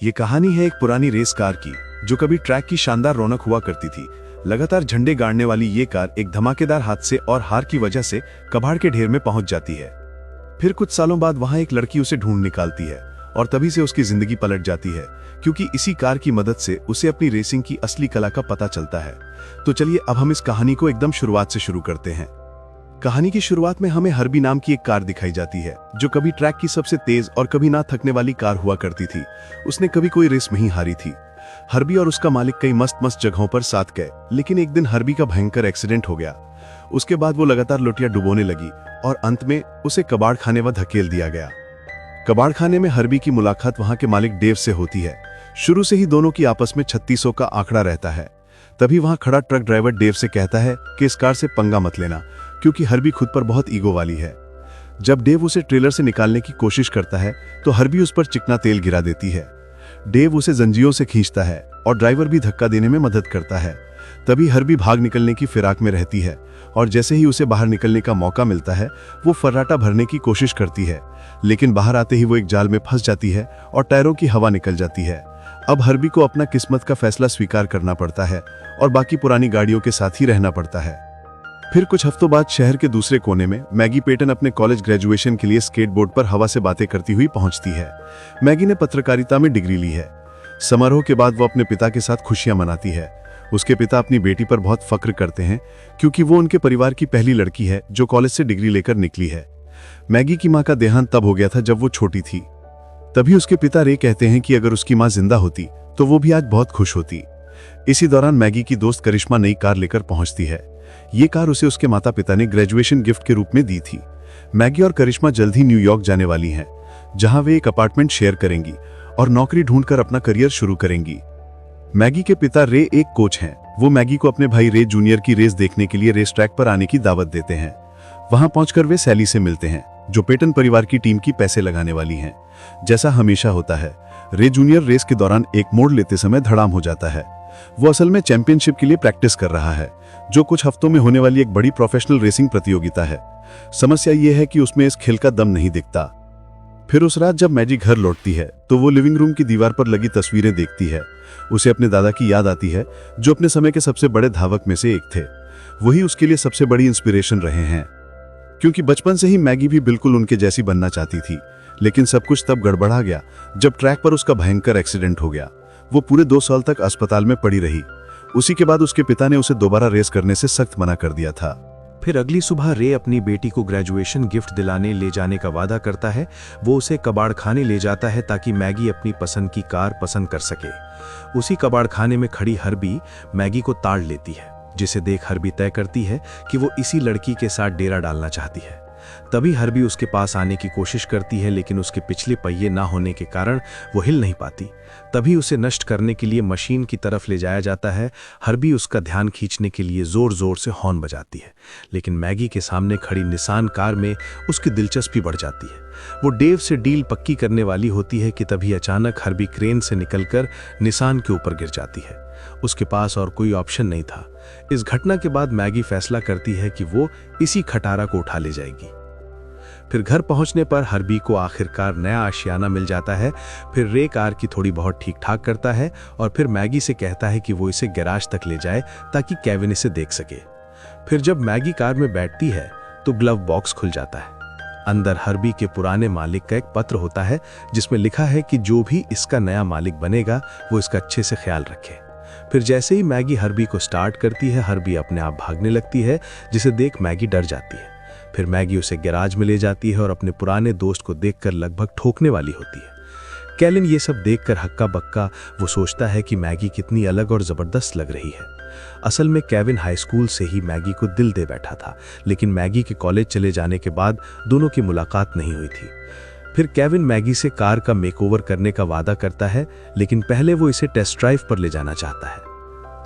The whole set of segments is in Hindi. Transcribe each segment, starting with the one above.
ये कहानी है एक पुरानी रेस कार की, जो कभी ट्रैक की शानदार रौनक हुआ करती थी। लगातार झंडे गाड़ने वाली ये कार एक धमाकेदार हादसे और हार की वजह से कबाड़ के ढेर में पहुंच जाती है। फिर कुछ सालों बाद वहां एक लड़की उसे ढूंढ निकालती है और तभी से उसकी जिंदगी पलट जाती है, क्योंकि इसी कार की मदद से उसे अपनी रेसिंग की असली कला का पता चलता है। तो चलिए अब हम इस कहानी को एकदम शुरुआत से शुरू करते हैं। कहानी की शुरुआत में हमें हर्बी नाम की एक कार दिखाई जाती है, जो कभी ट्रैक की सबसे तेज और कभी ना थकने वाली कार हुआ करती थी। उसने कभी कोई रेस नहीं हारी थी। हर्बी और उसका मालिक कई मस्त जगहों पर साथ गए, लेकिन एक दिन हर्बी का भयंकर एक्सीडेंट हो गया। उसके बाद वो लगातार लोटियां डुबोने लगी और अंत में उसे कबाड़ खाने व धकेल दिया गया। कबाड़ खाने में हर्बी की मुलाकात वहां के मालिक डेव से होती है। शुरू से ही दोनों की आपस में 3600 का आंकड़ा रहता है। तभी वहां खड़ा ट्रक ड्राइवर डेव से कहता है कि इस कार से पंगा मत लेना, क्योंकि हर्बी खुद पर बहुत ईगो वाली है। जब डेव उसे ट्रेलर से निकालने की कोशिश करता है तो हर्बी उस पर चिकना तेल गिरा देती है। डेव उसे जंजीरों से खींचता है और ड्राइवर भी धक्का देने में मदद करता है। तभी हर्बी भाग निकलने की फिराक में रहती है और जैसे ही उसे बाहर निकलने का मौका मिलता है, वो फर्राटा भरने की कोशिश करती है, लेकिन बाहर आते ही वो एक जाल में फंस जाती है और टायरों की हवा निकल जाती है। अब हर्बी को अपना किस्मत का फैसला स्वीकार करना पड़ता है और बाकी पुरानी गाड़ियों के साथ ही रहना पड़ता है। फिर कुछ हफ्तों बाद शहर के दूसरे कोने में मैगी पेटन अपने कॉलेज ग्रेजुएशन के लिए स्केटबोर्ड पर हवा से बातें करती हुई पहुंचती है। मैगी ने पत्रकारिता में डिग्री ली है। समारोह के बाद वो अपने पिता के साथ खुशियां मनाती है। उसके पिता अपनी बेटी पर बहुत फक्र करते हैं, क्योंकि वो उनके परिवार की पहली लड़की है जो कॉलेज से डिग्री लेकर निकली है। मैगी की मां का देहांत तब हो गया था जब वो छोटी थी। तभी उसके पिता रे कहते हैं कि अगर उसकी मां जिंदा होती तो वो भी आज बहुत खुश होती। इसी दौरान मैगी की दोस्त करिश्मा नई कार लेकर पहुंचती है। ये कार उसे उसके माता पिता ने ग्रेजुएशन गिफ्ट के रूप में दी थी। मैगी और करिश्मा जल्द ही न्यूयॉर्क जाने वाली हैं, जहां वे एक अपार्टमेंट शेयर करेंगी और नौकरी ढूंढकर अपना करियर शुरू करेंगी। मैगी के पिता रे एक कोच हैं। वो मैगी को अपने भाई रे जूनियर की रेस देखने के लिए रेस ट्रैक पर आने की दावत देते हैं। वहां पहुंचकर वे सैली से मिलते हैं, जो पेटन परिवार की टीम की पैसे लगाने वाली हैं। जैसा हमेशा होता है, रे जूनियर रेस के दौरान एक मोड़ लेते समय धड़ाम हो जाता है। वो असल में चैंपियनशिप के लिए प्रैक्टिस कर रहा है, जो कुछ हफ्तों में होने वाली एक बड़ी प्रोफेशनल रेसिंग प्रतियोगिता है। समस्या ये है कि उसमें इस खेल का दम नहीं दिखता। फिर उस रात जब मैगी घर लौटती है तो वो लिविंग रूम की दीवार पर लगी तस्वीरें देखती है। उसे अपने दादा की याद आती है, जो अपने समय के सबसे बड़े धावक में से एक थे। वही उसके लिए सबसे बड़ी इंस्पिरेशन रहे हैं, क्योंकि बचपन से ही मैगी भी बिल्कुल उनके जैसी बनना चाहती थी। लेकिन सब कुछ तब गड़बड़ा गया जब ट्रैक पर उसका भयंकर एक्सीडेंट हो गया। वो पूरे 2 साल तक अस्पताल में पड़ी रही। उसी के बाद उसके पिता ने उसे दोबारा रेस करने से सख्त मना कर दिया था। फिर अगली सुबह रे अपनी बेटी को ग्रेजुएशन गिफ्ट दिलाने ले जाने का वादा करता है। वो उसे कबाड़ खाने ले जाता है ताकि मैगी अपनी पसंद की कार पसंद कर सके। उसी कबाड़ खाने में खड़ी हर्बी मैगी को ताड़ लेती है, जिसे देख हर्बी तय करती है कि वो इसी लड़की के साथ डेरा डालना चाहती है। तभी हर्बी उसके पास आने की कोशिश करती है, लेकिन उसके पिछले पहिए ना होने के कारण वो हिल नहीं पाती। तभी उसे नष्ट करने के लिए मशीन की तरफ ले जाया जाता है। हर्बी उसका ध्यान खींचने के लिए जोर जोर से हॉर्न बजाती है, लेकिन मैगी के सामने खड़ी निसान कार में उसकी दिलचस्पी बढ़ जाती है। वो डेव से डील पक्की करने वाली होती है कि तभी अचानक हर्बी क्रेन से निकलकर निसान के ऊपर गिर जाती है। उसके पास और कोई ऑप्शन नहीं था। इस घटना के बाद मैगी फैसला करती है कि वो इसी खटारा को उठा ले जाएगी। फिर घर पहुंचने पर हर्बी को आखिरकार नया आशियाना मिल जाता है। फिर रे कार की थोड़ी बहुत ठीक ठाक करता है और फिर मैगी से कहता है कि वो इसे गैराज तक ले जाए ताकि केविन इसे देख सके। फिर जब मैगी कार में बैठती है तो ग्लव बॉक्स खुल जाता है। अंदर हर्बी के पुराने मालिक का एक पत्र होता है, जिसमें लिखा है कि जो भी इसका नया मालिक बनेगा वो इसका अच्छे से ख्याल रखे। फिर जैसे ही मैगी हर्बी को स्टार्ट करती है, हर्बी अपने आप भागने लगती है, जिसे देख मैगी डर जाती है। फिर मैगी उसे गैराज में ले जाती है और अपने पुराने दोस्त को देखकर लगभग ठोकने वाली होती है। कैलिन ये सब देखकर हक्का बक्का। वो सोचता है कि मैगी कितनी अलग और जबरदस्त लग रही है। असल में केविन हाई स्कूल से ही मैगी को दिल दे बैठा था, लेकिन मैगी के कॉलेज चले जाने के बाद दोनों की मुलाकात नहीं हुई थी। फिर केविन मैगी से कार का मेकओवर करने का वादा करता है, लेकिन पहले वो इसे टेस्ट ड्राइव पर ले जाना चाहता है।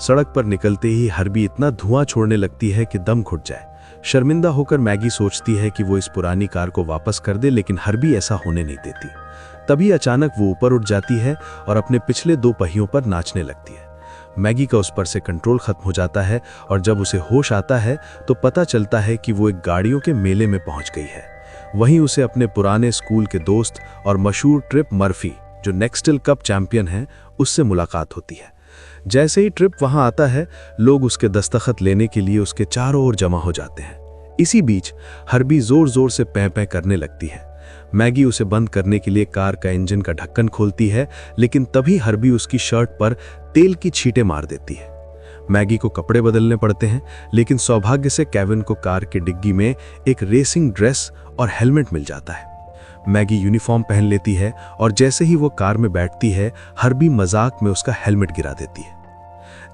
सड़क पर निकलते ही हर्बी इतना धुआं छोड़ने लगती है कि दम घुट जाए। शर्मिंदा होकर मैगी सोचती है कि वो इस पुरानी कार को वापस कर दे, लेकिन हर्बी ऐसा होने नहीं देती। तभी अचानक वो ऊपर उठ जाती है और अपने पिछले 2 पहियों पर नाचने लगती है। मैगी का उस पर से कंट्रोल खत्म हो जाता है और जब उसे होश आता है तो पता चलता है कि वो एक गाड़ियों के मेले में पहुंच गई है। वहीं उसे अपने पुराने स्कूल के दोस्त और मशहूर ट्रिप मर्फी जो नेक्स्टल कप चैंपियन है, उससे मुलाकात होती है। जैसे ही ट्रिप वहां आता है, लोग उसके दस्तखत लेने के लिए उसके चारों ओर जमा हो जाते हैं। इसी बीच हर्बी जोर जोर से पैं पैं करने लगती है। मैगी उसे बंद करने के लिए कार का इंजन का ढक्कन खोलती है, लेकिन तभी हर्बी उसकी शर्ट पर तेल की छींटे मार देती है। मैगी को कपड़े बदलने पड़ते हैं, लेकिन सौभाग्य से केविन को कार की डिग्गी में एक रेसिंग ड्रेस और हेलमेट मिल जाता है। मैगी यूनिफॉर्म पहन लेती है और जैसे ही वो कार में बैठती है, हर्बी मजाक में उसका हेलमेट गिरा देती है।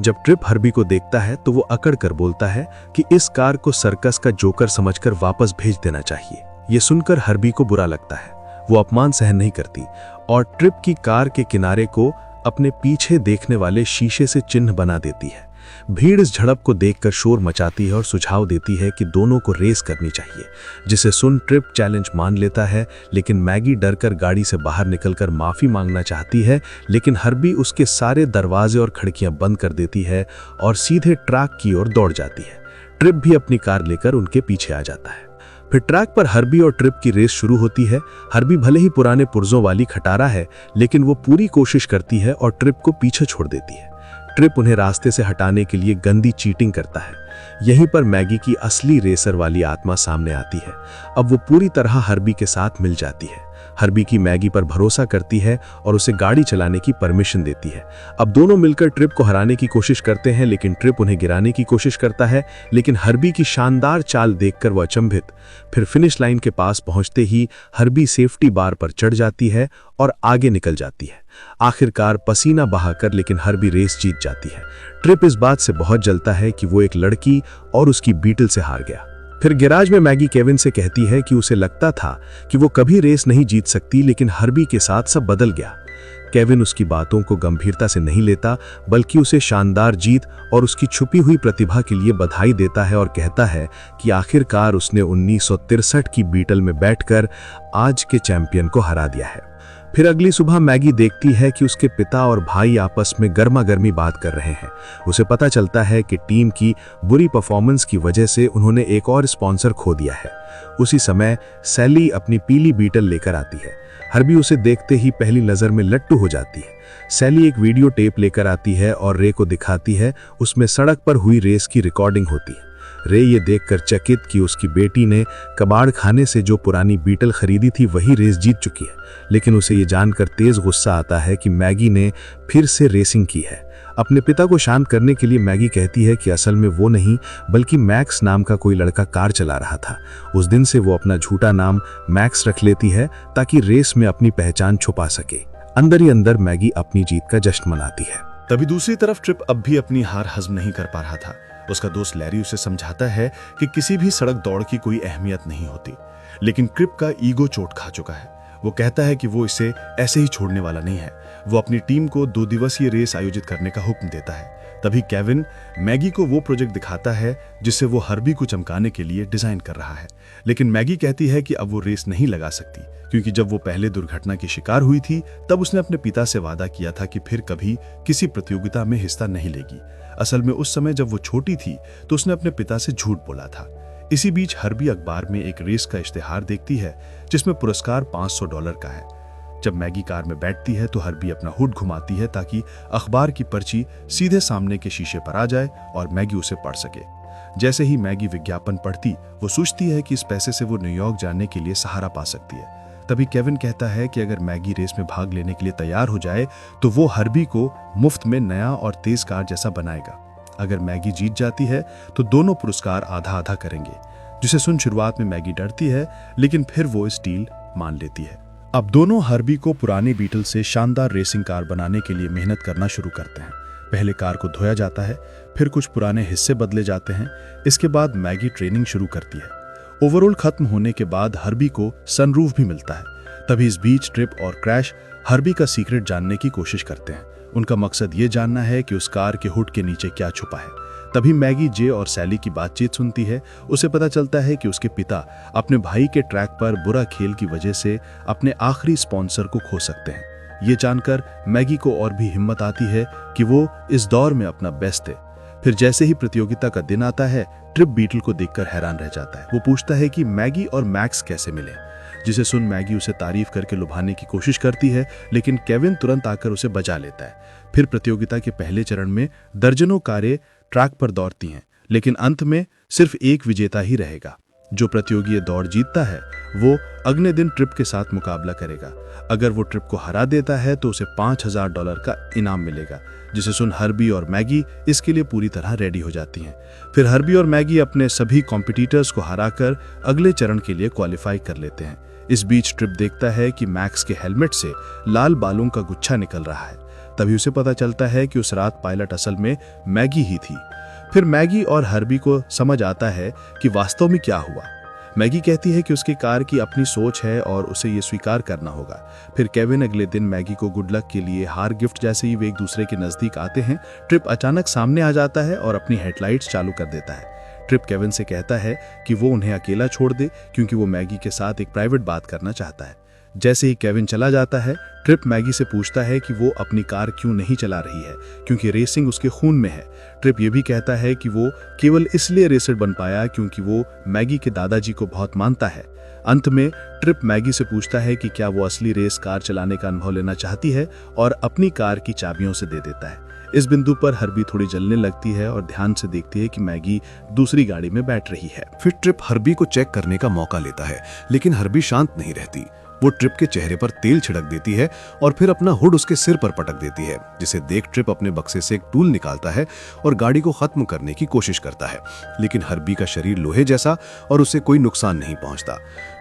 जब ट्रिप हर्बी को देखता है तो वो अकड़ कर बोलता है कि इस कार को सर्कस का जोकर समझकर वापस भेज देना चाहिए। ये सुनकर हर्बी को बुरा लगता है। वो अपमान सहन नहीं करती और ट्रिप की कार के किनारे को अपने पीछे देखने वाले शीशे से चिन्ह बना देती है। भीड़ इस झड़प को देखकर शोर मचाती है और सुझाव देती है कि दोनों को रेस करनी चाहिए, जिसे सुन ट्रिप चैलेंज मान लेता है। लेकिन मैगी डरकर गाड़ी से बाहर निकलकर माफी मांगना चाहती है, लेकिन हर्बी उसके सारे दरवाजे और खिड़कियां बंद कर देती है और सीधे ट्रैक की ओर दौड़ जाती है। ट्रिप भी अपनी कार लेकर उनके पीछे आ जाता है। फिर ट्रैक पर हर्बी और ट्रिप की रेस शुरू होती है। हर्बी भले ही पुराने पुर्जों वाली खटारा है, लेकिन वो पूरी कोशिश करती है और ट्रिप को पीछे छोड़ देती है। ट्रिप उन्हें रास्ते से हटाने के लिए गंदी चीटिंग करता है। यहीं पर मैगी की असली रेसर वाली आत्मा सामने आती है। अब वो पूरी तरह हर्बी के साथ मिल जाती है। हर्बी की मैगी पर भरोसा करती है और उसे गाड़ी चलाने की परमिशन देती है। अब दोनों मिलकर ट्रिप को हराने की कोशिश करते हैं, लेकिन ट्रिप उन्हें गिराने की कोशिश करता है। लेकिन हर्बी की शानदार चाल देखकर वो अचंभित। फिर फिनिश लाइन के पास पहुंचते ही हर्बी सेफ्टी बार पर चढ़ जाती है और आगे निकल जाती है। आखिरकार पसीना बहाकर लेकिन हर्बी रेस जीत जाती है। ट्रिप इस बात से बहुत जलता है कि वो एक लड़की और उसकी बीटल से हार गया। फिर गैराज में मैगी केविन से कहती है कि उसे लगता था कि वो कभी रेस नहीं जीत सकती, लेकिन हर्बी के साथ सब बदल गया। केविन उसकी बातों को गंभीरता से नहीं लेता, बल्कि उसे शानदार जीत और उसकी छुपी हुई प्रतिभा के लिए बधाई देता है और कहता है कि आखिरकार उसने 1963 की बीटल में बैठकर आज के चैंपियन को हरा दिया है। फिर अगली सुबह मैगी देखती है कि उसके पिता और भाई आपस में गर्मा गर्मी बात कर रहे हैं। उसे पता चलता है कि टीम की बुरी परफॉर्मेंस की वजह से उन्होंने एक और स्पॉन्सर खो दिया है। उसी समय सैली अपनी पीली बीटल लेकर आती है। हर्बी उसे देखते ही पहली नजर में लट्टू हो जाती है। सैली एक वीडियो टेप लेकर आती है और रे को दिखाती है। उसमें सड़क पर हुई रेस की रिकॉर्डिंग होती है। रे ये देखकर चकित कि उसकी बेटी ने कबाड़ खाने से जो पुरानी बीटल खरीदी थी वही रेस जीत चुकी है, लेकिन उसे ये जानकर तेज गुस्सा आता है कि मैगी ने फिर से रेसिंग की है। अपने पिता को शांत करने के लिए मैगी कहती है कि असल में वो नहीं, बल्कि मैक्स नाम का कोई लड़का कार चला रहा था। उस दिन से वो अपना झूठा नाम मैक्स रख लेती है ताकि रेस में अपनी पहचान छुपा सके। अंदर ही अंदर मैगी अपनी जीत का जश्न मनाती है। तभी दूसरी तरफ ट्रिप अब भी अपनी हार हजम नहीं कर पा रहा था। उसका दोस्त लैरी उसे समझाता है कि किसी भी सड़क दौड़ की कोई अहमियत नहीं होती, लेकिन ट्रिप का ईगो चोट खा चुका है। वो कहता है कि वो इसे ऐसे ही छोड़ने वाला नहीं है। वो अपनी टीम को 2 दिवसीय रेस आयोजित करने का हुक्म देता है। तभी केविन मैगी को वो प्रोजेक्ट दिखाता है जिसे वो हर्बी को चमकाने के लिए डिजाइन कर रहा है, लेकिन मैगी कहती है कि अब वो रेस नहीं लगा सकती, क्योंकि जब वो पहले दुर्घटना की शिकार हुई थी तब उसने अपने पिता से वादा किया था कि फिर कभी किसी प्रतियोगिता में हिस्सा नहीं लेगी। असल में उस समय जब वो छोटी थी तो उसने अपने पिता से झूठ बोला था। इसी बीच हर्बी अखबार में एक रेस का इश्तेहार देखती है जिसमें पुरस्कार $500 का है। जब मैगी कार में बैठती है तो हर्बी अपना हुड घुमाती है ताकि अखबार की पर्ची सीधे सामने के शीशे पर आ जाए और मैगी उसे पढ़ सके। जैसे ही मैगी विज्ञापन पढ़ती, वो सोचती है कि इस पैसे से वो न्यूयॉर्क जाने के लिए सहारा पा सकती है। तभी केविन कहता है कि अगर मैगी रेस में भाग लेने के लिए तैयार हो जाए तो वो हर्बी को मुफ्त में नया और तेज कार जैसा बनाएगा। अगर मैगी जीत जाती है तो दोनों पुरस्कार आधा आधा करेंगे, जिसे सुन शुरुआत में मैगी डरती है, लेकिन फिर वो इस डील मान लेती है। अब दोनों हर्बी को पुरानी बीटल से शानदार रेसिंग कार बनाने के लिए मेहनत करना शुरू करते हैं। पहले कार को धोया जाता है, फिर कुछ पुराने हिस्से बदले जाते हैं। इसके बाद मैगी ट्रेनिंग शुरू करती है। ओवरऑल खत्म होने के बाद हर्बी को सनरूफ भी मिलता है। तभी इस बीच ट्रिप और क्रैश हर्बी का सीक्रेट जानने की कोशिश करते हैं। उनका मकसद ये जानना है कि उस कार के हुड के नीचे क्या छुपा है। तभी मैगी जे और सैली की बातचीत सुनती है। उसे पता चलता है कि उसके पिता अपने भाई के ट्रैक पर बुरा खेल की वजह से अपने आखिरी स्पॉन्सर को खो सकते हैं। ये जानकर मैगी को और भी हिम्मत आती है कि वो इस दौर में अपना बेस्ट है। फिर जैसे ही प्रतियोगिता का दिन आता है, ट्रिप बीटल को देखकर हैरान रह जाता है। वो पूछता है कि मैगी और मैक्स कैसे मिले। जिसे सुन मैगी उसे तारीफ करके लुभाने की कोशिश करती है, लेकिन केविन तुरंत आकर उसे बचा लेता है। फिर प्रतियोगिता के पहले चरण में दर्जनों कारें ट्रैक पर दौड़ती हैं, लेकिन अंत में सिर्फ एक विजेता ही रहेगा। जो प्रतियोगी ये दौड़ जीतता है वो अगले दिन ट्रिप के साथ मुकाबला करेगा। अगर वो ट्रिप को हरा देता है तो उसे $5000 का इनाम मिलेगा, जिसे सुन हर्बी और मैगी इसके लिए पूरी तरह रेडी हो जाती हैं। फिर हर्बी और मैगी अपने सभी कॉम्पिटिटर्स को हराकर अगले चरण के लिए क्वालिफाई कर लेते हैं। इस बीच ट्रिप देखता है कि मैक्स के हेलमेट से लाल बालों का गुच्छा निकल रहा है। तभी उसे पता चलता है कि उस रात पायलट असल में मैगी ही थी। फिर मैगी और हर्बी को समझ आता है कि वास्तव में क्या हुआ। मैगी कहती है कि उसकी कार की अपनी सोच है और उसे ये स्वीकार करना होगा। फिर केविन अगले दिन मैगी को गुड लक के लिए हार गिफ्ट जैसे ही वे एक दूसरे के नजदीक आते हैं, ट्रिप अचानक सामने आ जाता है और अपनी हेडलाइट्स चालू कर देता है। ट्रिप केविन से कहता है कि वो उन्हें अकेला छोड़ दे, क्योंकि वो मैगी के साथ एक प्राइवेट बात करना चाहता है। जैसे ही केविन चला जाता है, ट्रिप मैगी से पूछता है कि वो अपनी कार क्यों नहीं चला रही है, क्योंकि रेसिंग उसके खून में है। ट्रिप ये भी कहता है कि वो केवल इसलिए रेसर बन पाया क्योंकि वो मैगी के दादाजी को बहुत मानता है। अंत में ट्रिप मैगी से पूछता है कि क्या वो असली रेस कार चलाने का अनुभव लेना चाहती है, और अपनी कार की चाबियों से दे देता है। इस बिंदु पर हर्बी थोड़ी जलने लगती है और ध्यान से देखती है कि मैगी दूसरी गाड़ी में बैठ रही है। फिर ट्रिप हर्बी को चेक करने का मौका लेता है, लेकिन हर्बी शांत नहीं रहती। वो ट्रिप के चेहरे पर तेल छिड़क देती है और फिर अपना हुड उसके सिर पर पटक देती है, जिसे देख ट्रिप अपने बक्से से एक टूल निकालता है और गाड़ी को खत्म करने की कोशिश करता है। लेकिन हर्बी का शरीर लोहे जैसा और उसे कोई नुकसान नहीं पहुंचता।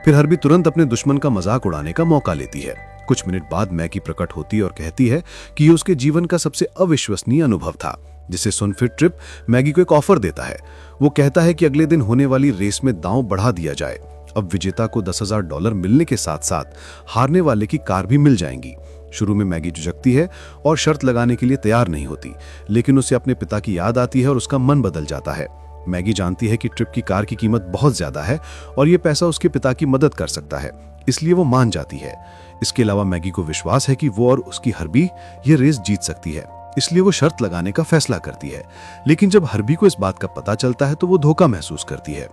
फिर हर्बी तुरंत अपने दुश्मन का मजाक उड़ाने का मौका लेती है। कुछ मिनट बाद मैगी प्रकट होती और कहती है कि ये उसके जीवन का सबसे अविश्वसनीय अनुभव था, जिसे सुन फिर ट्रिप मैगी को एक ऑफर देता है। वो कहता है कि अगले दिन होने वाली रेस में दांव बढ़ा दिया जाए। अब विजेता को $10,000 मिलने के साथ साथ हारने वाले की कार भी मिल जाएंगी। शुरू में मैगी झुकती है और शर्त लगाने के लिए तैयार नहीं होती, लेकिन उसे अपने पिता की याद आती है और उसका मन बदल जाता है। मैगी जानती है कि ट्रिप की कार की कीमत बहुत ज्यादा है और ये पैसा उसके पिता की मदद कर सकता है, इसलिए वो मान जाती है। इसके अलावा मैगी को विश्वास है कि वो और उसकी हर्बी ये रेस जीत सकती है, इसलिए वो शर्त लगाने का फैसला करती है। लेकिन जब हर्बी को इस बात का पता चलता है तो वो धोखा महसूस करती है।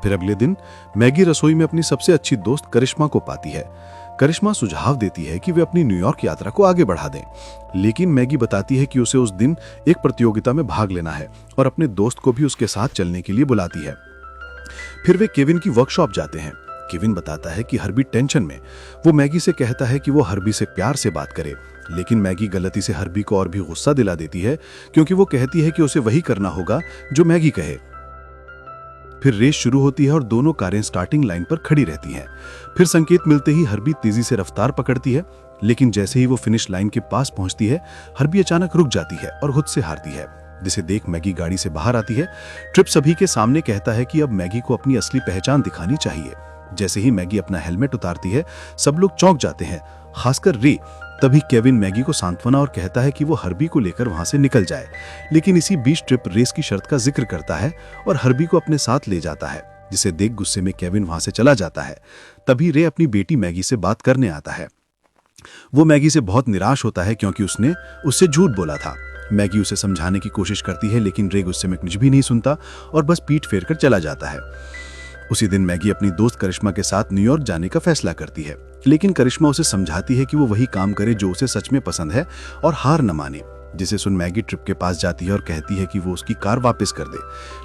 फिर अगले दिन मैगी रसोई में अपनी सबसे अच्छी दोस्त करिश्मा को पाती है। करिश्मा सुझाव देती है कि वे अपनी न्यूयॉर्क यात्रा को आगे बढ़ा दें, लेकिन मैगी बताती है कि उसे उस दिन एक प्रतियोगिता में भाग लेना है और अपने दोस्त को भी उसके साथ चलने के लिए बुलाती है। फिर वे केविन की वर्कशॉप जाते हैं। केविन बताता है कि हर्बी टेंशन में। वो मैगी से कहता है कि वो हर्बी से प्यार से बात करे, लेकिन मैगी गलती से हर्बी को और भी गुस्सा दिला देती है, क्योंकि वो कहती है कि उसे वही करना होगा जो मैगी कहे। फिर रेस शुरू होती है और दोनों कारें स्टार्टिंग लाइन पर खड़ी रहती हैं। फिर संकेत मिलते ही हर्बी तेजी से रफ्तार पकड़ती है, लेकिन जैसे ही वो फिनिश लाइन के पास पहुंचती है, हर्बी अचानक रुक जाती है और खुद से हारती है, जिसे देख मैगी गाड़ी से बाहर आती है। ट्रिप सभी के सामने कहता है कि अब मैगी को अपनी असली पहचान दिखानी चाहिए। जैसे ही मैगी अपना हेलमेट उतारती है, सब लोग चौंक जाते हैं, खासकर रे। तभी केविन मैगी को सांत्वना और कहता है कि वो हर्बी को लेकर वहां से निकल जाए, लेकिन इसी बीच ट्रिप रेस की शर्त का जिक्र करता है और हर्बी को अपने साथ ले जाता है, जिसे देख गुस्से में केविन वहां से चला जाता है। तभी रे अपनी बेटी मैगी से बात करने आता है। वो मैगी से बहुत निराश होता है क्योंकि उसने उससे झूठ बोला था। मैगी उसे समझाने की कोशिश करती है, लेकिन रे गुस्से में कुछ भी नहीं सुनता और बस पीठ फेर कर चला जाता है। उसी दिन मैगी अपनी दोस्त करिश्मा के साथ न्यूयॉर्क जाने का फैसला करती है, लेकिन करिश्मा उसे समझाती है कि वो वही काम करे जो उसे सच में पसंद है और हार न माने। जिसे सुन मैगी ट्रिप के पास जाती है और कहती है कि वो उसकी कार वापस कर दे,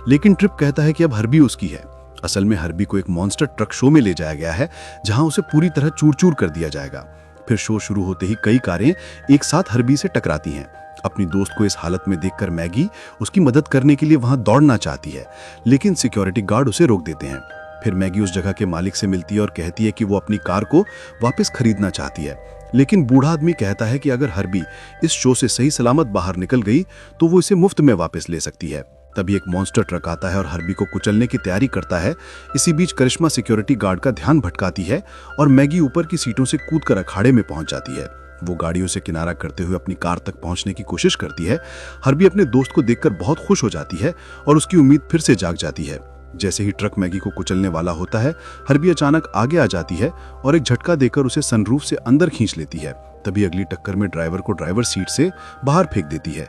लेकिन ट्रिप कहता है कि अब हर्बी उसकी है। असल में हर्बी को एक मॉन्स्टर ट्रक शो में ले जाया गया है, जहां उसे पूरी तरह चूर चूर कर दिया जाएगा। फिर शो शुरू होते ही कई कारें एक साथ हर्बी से टकराती हैं। अपनी दोस्त को इस हालत में देखकर मैगी उसकी मदद करने के लिए वहां दौड़ना चाहती है, लेकिन सिक्योरिटी गार्ड उसे रोक देते हैं। फिर मैगी उस जगह के मालिक से मिलती है और कहती है कि वो अपनी कार को वापस खरीदना चाहती है, लेकिन बूढ़ा आदमी कहता है कि अगर हर्बी इस शो से सही सलामत बाहर निकल गई तो वो इसे मुफ्त में वापस ले सकती है। तभी एक मॉन्स्टर ट्रक आता है और हर्बी को कुचलने की तैयारी करता है। इसी बीच करिश्मा सिक्योरिटी गार्ड का ध्यान भटकाती है और मैगी ऊपर की सीटों से कूदकर अखाड़े में पहुंच जाती है। वो गाड़ियों से किनारा करते हुए अपनी कार तक पहुंचने की कोशिश करती है। हर्बी अपने दोस्त को देखकर बहुत खुश हो जाती है और उसकी उम्मीद फिर से जाग जाती है। जैसे ही ट्रक मैगी को कुचलने वाला होता है, हर्बी अचानक आगे आ जाती है और एक झटका देकर उसे सनरूफ से अंदर खींच लेती है। तभी अगली टक्कर में ड्राइवर को ड्राइवर सीट से बाहर फेंक देती है।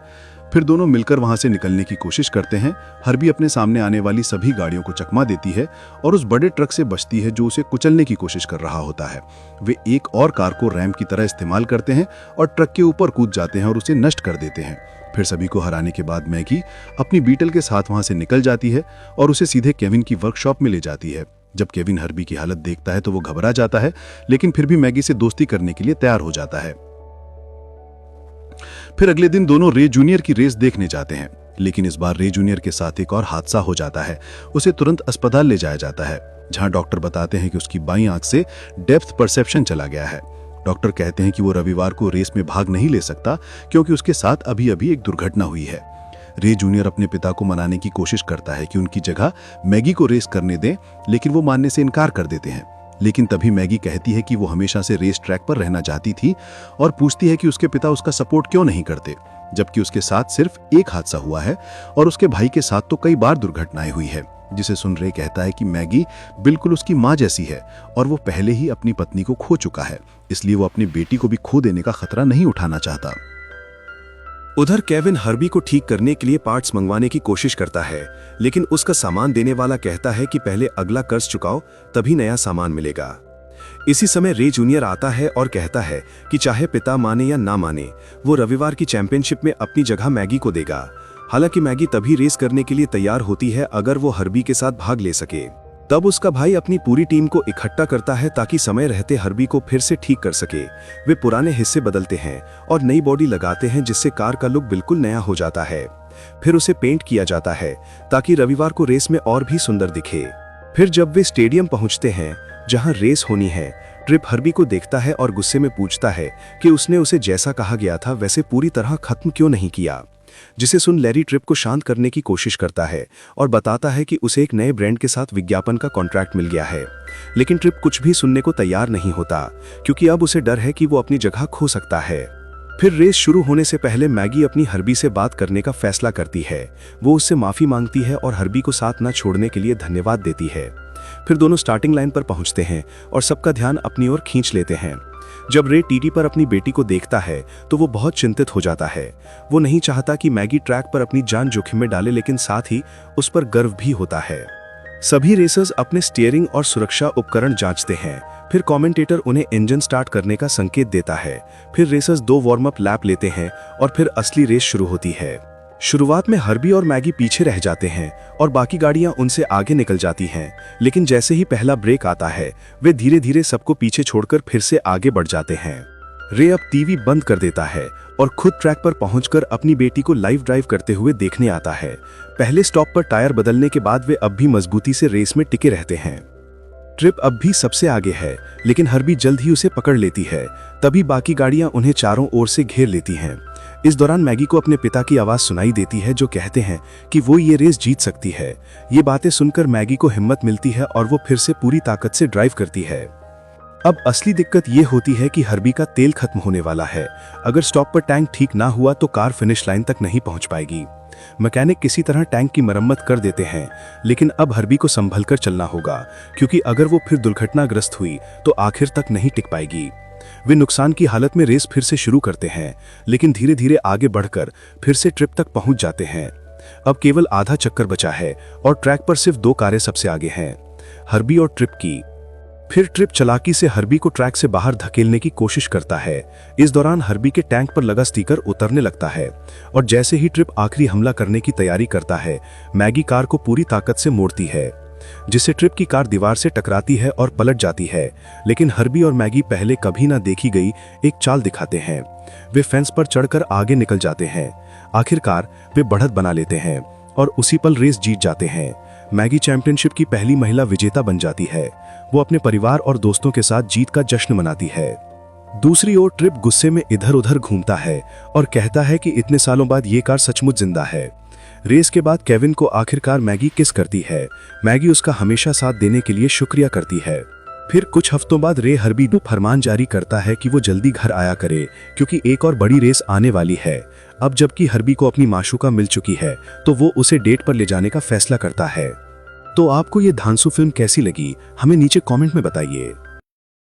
फिर दोनों मिलकर वहां से निकलने की कोशिश करते हैं। हर्बी अपने सामने आने वाली सभी गाड़ियों को चकमा देती है और उस बड़े ट्रक से बचती है जो उसे कुचलने की कोशिश कर रहा होता है। वे एक और कार को रैंप की तरह इस्तेमाल करते हैं और ट्रक के ऊपर कूद जाते हैं और उसे नष्ट कर देते हैं। फिर सभी को हराने के बाद मैगी अपनी बीटल के साथ वहां से निकल जाती है और उसे सीधे केविन की वर्कशॉप में ले जाती है। जब केविन हर्बी की हालत देखता है तो वो घबरा जाता है, लेकिन फिर भी मैगी से दोस्ती करने के लिए तैयार हो जाता है। फिर अगले दिन दोनों रे जूनियर की रेस देखने जाते हैं, लेकिन इस बार रे जूनियर के साथ एक और हादसा हो जाता है। उसे तुरंत अस्पताल ले जाया जाता है, जहां डॉक्टर बताते हैं कि उसकी बाईं आंख से डेप्थ परसेप्शन चला गया है। डॉक्टर कहते हैं कि वो रविवार को रेस में भाग नहीं ले सकता क्योंकि उसके साथ अभी अभी एक दुर्घटना हुई है। रे जूनियर अपने पिता को मनाने की कोशिश करता है कि उनकी जगह मैगी को रेस करने दें, लेकिन वो मानने से इनकार कर देते हैं। लेकिन तभी मैगी कहती है कि वो हमेशा से रेस ट्रैक पर रहना चाहती थी और पूछती है कि उसके पिता उसका सपोर्ट क्यों नहीं करते, जबकि उसके साथ सिर्फ एक हादसा हुआ है और उसके भाई के साथ तो कई बार दुर्घटनाएं हुई है। जिसे सुन रे कहता है कि मैगी बिल्कुल उसकी माँ जैसी है और वो पहले ही अपनी पत्नी को खो चुका है, इसलिए वो अपनी बेटी को भी खो देने का खतरा नहीं उठाना चाहता। उधर केविन हर्बी को ठीक करने के लिए पार्ट्स मंगवाने की कोशिश करता है, लेकिन उसका सामान देने वाला कहता है कि पहले अगला कर्ज चुकाओ तभी नया सामान मिलेगा। इसी समय रे जूनियर आता है और कहता है कि चाहे पिता माने या ना माने, वो रविवार की चैंपियनशिप में अपनी जगह मैगी को देगा। हालांकि मैगी तभी रेस करने के लिए तैयार होती है अगर वो हर्बी के साथ भाग ले सके। तब उसका भाई अपनी पूरी टीम को इकट्ठा करता है ताकि समय रहते हर्बी को फिर से ठीक कर सके। वे पुराने हिस्से बदलते हैं और नई बॉडी लगाते हैं, जिससे कार का लुक बिल्कुल नया हो जाता है। फिर उसे पेंट किया जाता है ताकि रविवार को रेस में और भी सुंदर दिखे। फिर जब वे स्टेडियम पहुंचते हैं जहां रेस होनी है, ट्रिप हर्बी को देखता है और गुस्से में पूछता है कि उसने उसे जैसा कहा गया था वैसे पूरी तरह खत्म क्यों नहीं किया। जिसे सुन लैरी ट्रिप को शांत करने की कोशिश करता है और बताता है कि उसे एक नए ब्रांड के साथ विज्ञापन का कॉन्ट्रैक्ट मिल गया है। लेकिन ट्रिप कुछ भी सुनने को तैयार नहीं होता, क्योंकि अब उसे डर है कि वो अपनी जगह खो सकता है। फिर रेस शुरू होने से पहले मैगी अपनी हर्बी से बात करने का फैसला करती है। वो उससे माफी मांगती है और हर्बी को साथ न छोड़ने के लिए धन्यवाद देती है। फिर दोनों स्टार्टिंग लाइन पर पहुंचते हैं और सबका ध्यान अपनी ओर खींच लेते हैं। जब रे टीटी पर अपनी बेटी को देखता है तो वो बहुत चिंतित हो जाता है। वो नहीं चाहता कि मैगी ट्रैक पर अपनी जान जोखिम में डाले, लेकिन साथ ही उस पर गर्व भी होता है। सभी रेसर्स अपने स्टीयरिंग और सुरक्षा उपकरण जांचते हैं। फिर कमेंटेटर उन्हें इंजन स्टार्ट करने का संकेत देता है। फिर रेसर्स 2 वार्म अप लैप लेते हैं और फिर असली रेस शुरू होती है। शुरुआत में हर्बी और मैगी पीछे रह जाते हैं और बाकी गाड़ियां उनसे आगे निकल जाती हैं, लेकिन जैसे ही पहला ब्रेक आता है वे धीरे धीरे सबको पीछे छोड़कर फिर से आगे बढ़ जाते हैं। रे अब टीवी बंद कर देता है और खुद ट्रैक पर पहुंचकर अपनी बेटी को लाइव ड्राइव करते हुए देखने आता है। पहले स्टॉप पर टायर बदलने के बाद वे अब भी मजबूती से रेस में टिके रहते हैं। ट्रिप अब भी सबसे आगे है, लेकिन हर्बी जल्द ही उसे पकड़ लेती है। तभी बाकी गाड़ियां उन्हें चारों ओर से घेर लेती हैं। इस दौरान मैगी को अपने पिता की आवाज सुनाई देती है जो कहते हैं कि वो ये रेस जीत सकती है। ये बातें सुनकर मैगी को हिम्मत मिलती है और वो फिर से पूरी ताकत से ड्राइव करती है। अब असली दिक्कत ये होती है कि हर्बी का तेल खत्म होने वाला है। अगर स्टॉप पर टैंक ठीक ना हुआ तो कार फिनिश लाइन तक नहीं पहुंच पाएगी। मैकेनिक किसी तरह टैंक की मरम्मत कर देते हैं, लेकिन अब हर्बी को संभल कर चलना होगा, क्योंकि अगर वो फिर दुर्घटनाग्रस्त हुई तो आखिर तक नहीं टिक पाएगी। वे नुकसान की हालत में रेस फिर से शुरू करते हैं, लेकिन धीरे धीरे आगे बढ़कर फिर से ट्रिप तक पहुंच जाते हैं। अब केवल आधा चक्कर बचा है और ट्रैक पर सिर्फ 2 कारें सबसे आगे हैं, हर्बी और ट्रिप की। फिर ट्रिप चालाकी से हर्बी को ट्रैक से बाहर धकेलने की कोशिश करता है। इस दौरान हर्बी के टैंक पर लगा स्टिकर उतरने लगता है और जैसे ही ट्रिप आखिरी हमला करने की तैयारी करता है, मैगी कार को पूरी ताकत से मोड़ती है, जिससे ट्रिप की कार दीवार से टकराती है और पलट जाती है। लेकिन हर्बी और मैगी पहले कभी ना देखी गई एक चाल दिखाते हैं। वे फेंस पर चढ़कर आगे निकल जाते हैं। आखिरकार वे बढ़त बना लेते हैं और उसी पल रेस जीत जाते हैं। मैगी चैंपियनशिप की पहली महिला विजेता बन जाती है। वो अपने परिवार और दोस्तों के साथ जीत का जश्न मनाती है। दूसरी ओर ट्रिप गुस्से में इधर उधर घूमता है और कहता है कि इतने सालों बाद ये कार सचमुच जिंदा है। रेस के बाद केविन को आखिरकार मैगी किस करती है। मैगी उसका हमेशा साथ देने के लिए शुक्रिया करती है। फिर कुछ हफ्तों बाद रे हर्बी को फरमान जारी करता है कि वो जल्दी घर आया करे, क्योंकि एक और बड़ी रेस आने वाली है। अब जबकि हर्बी को अपनी माशूका मिल चुकी है तो वो उसे डेट पर ले जाने का फैसला करता है। तो आपको ये धांसू फिल्म कैसी लगी, हमें नीचे कमेंट में बताइए।